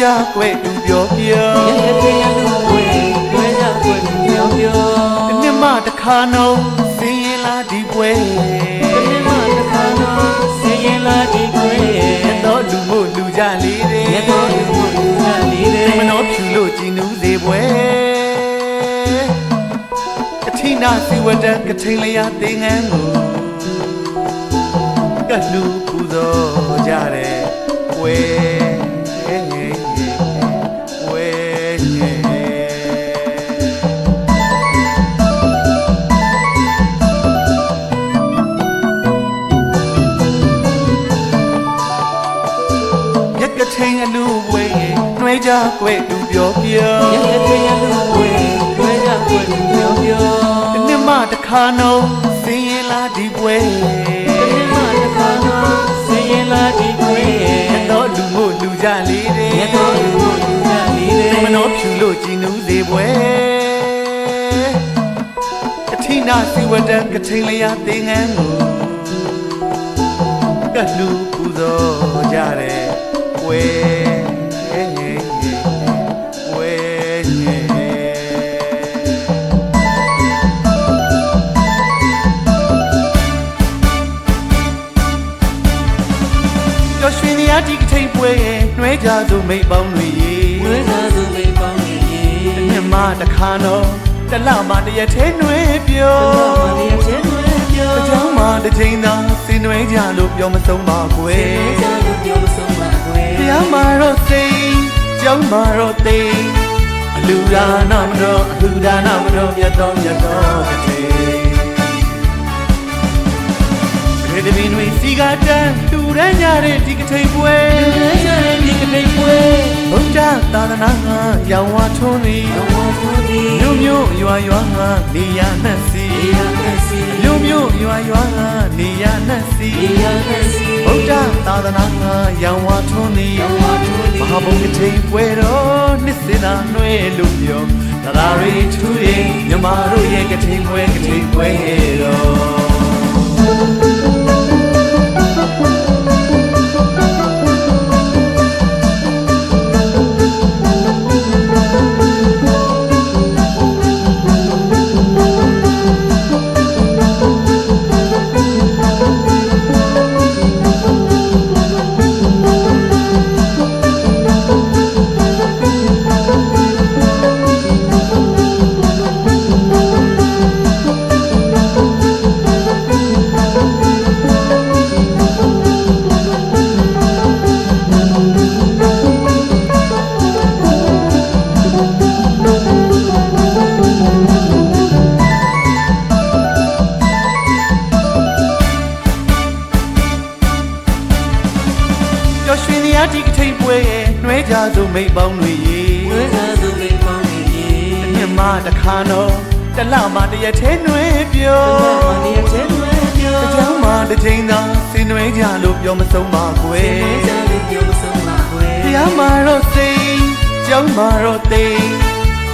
ကြကွယ်သူပြောပြောရကတဲ့လူဝဲတွဲကြကွယ်သူပြောပြောတစ်နှစ်မှတစ်ခါနှုံးစင်ရင်လာဒီပွဲတစ်နှစ်မှတစ်ခါတော့စင်ရင်လာဒီပွဲရတော့လူမို့လူကြလေးတယ်ရတော့လူမို့လူကြလေးတယ်မနှောဖြူလို့ကြည်နူးစေပွဲအထိနာစီဝတ္တကထိန်လျာသင်္ကန်းကိုကလူပူဇော်ကြတဲ့ပွဲချိန်အလူဝဲနှွေးကြကွယ်သူပြောပြောရကတဲ့လူဝဲတွဲကြကွယ်သူပြောပြောတစ်နှစ်မှတစ်ခါနှုံးစင်ရင်လာဒီပွဲတစ်နှစ်မှတစ်ခါတော့စင်ရင်လာဒီပွဲရတော့လူမို့လူကြလေးတယ်ရတော့လူမို့လူကြလေးတယ်မနှောဖြူလို့ကြည်နူးစေပွဲအထိနာစီဝတ္တကထိန်လျာသင်္ကန်းကိုကလူပူဇော်ကြတဲ့ဝဲဝဲကျော်ရွှင်နေရဒီကထိန်ပွဲနှွဲကြစို့မိတ်ပေါင်းတွေနှွဲကြစို့မိတ်ပေါင်းတွေတစ်နှစ်မှတစ်ခါတော့တစ်လမှတစ်ရက်ထဲနှွဲပြောတစ်လမှတစ်ရက်ထဲနှွဲပြောတစ်ကြောင်းမှတစ်ချိန်သာစင်နှွဲကြလို့ပြောမဆုံးပါကွယ်စင်နှွဲကြလို့ပြောမဆုံးပါကွယ်တရားမှာတော့စိတ်ကြောင်းမှာတော့သိအလူဒါနမတော်အလူဒါနမတော်မြတ်တော်ကတိခေတ္တမင်းတွေစီကတန်းတူရမ်းကြတဲ့ဒီကထိန်ပွဲတူရမ်းကြတဲ့ဒီကထိန်ပွဲဘုရားသာသနာရောင်ဝါထွန်းသည်မြို့မြို့ရွာရွာနေရနှက်စီမြို့မြို့ရွာရွာနေရနှက်စီဘုရားသာသနာရောင်ဝါထွန်းသည်မဟာဘုံကထိန်ပွဲတော်နှစ်စင်သာနှွဲလို့ပြောတရားရီထူးရင်မြမတို့ရဲ့ကထိန်ပွဲတော်ရွှင်နေရဒီကထိန်ပွဲနှွဲကြစို့မိတ်ပေါင်းတွေနှွဲကြစို့မိတ်ပေါင်းတွေတစ်နှစ်မှတစ်ခါတော့တစ်လမှတစ်ရက်ထဲနှွဲပြောတစ်ရက်ထဲနှွဲပြောတစ်ကြောင်းမှတစ်ချိန်သာစင်နှွဲကြလို့ပြောမဆုံးပါကွယ်စင်နှွဲကြလို့ပြောမဆုံးပါကွယ်တရားမှာတော့စိတ်ကြောင်းမှာတော့သိ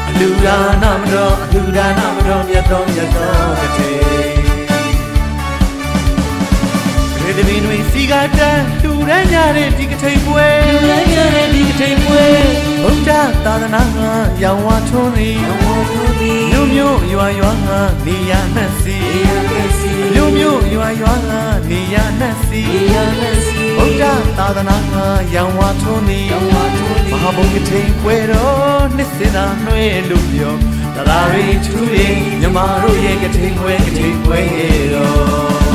အလူဒါနမတော်အလူဒါနမတော်မြတ်တော်ကတိခေတ္တမင်းတွေစီကတန်းတူရမ်းကြတဲ့ဒီကထိန်ပွဲတူရမ်းကြတဲ့ဒီကထိန်ပွဲဘုရားသာသနာရောင်ဝါထွန်းသည်မြို့မြို့ရွာရွာနေရနှက်စီမြို့မြို့ရွာရွာနေရနှက်စီဘုရားသာသနာရောင်ဝါထွန်းသည်မဟာဘုံကထိန်ပွဲတော်နှစ်စင်သာနှွဲလို့ပြောတရားရီထူးရင်မြမတို့ရဲ့ကထိန်ပွဲတော်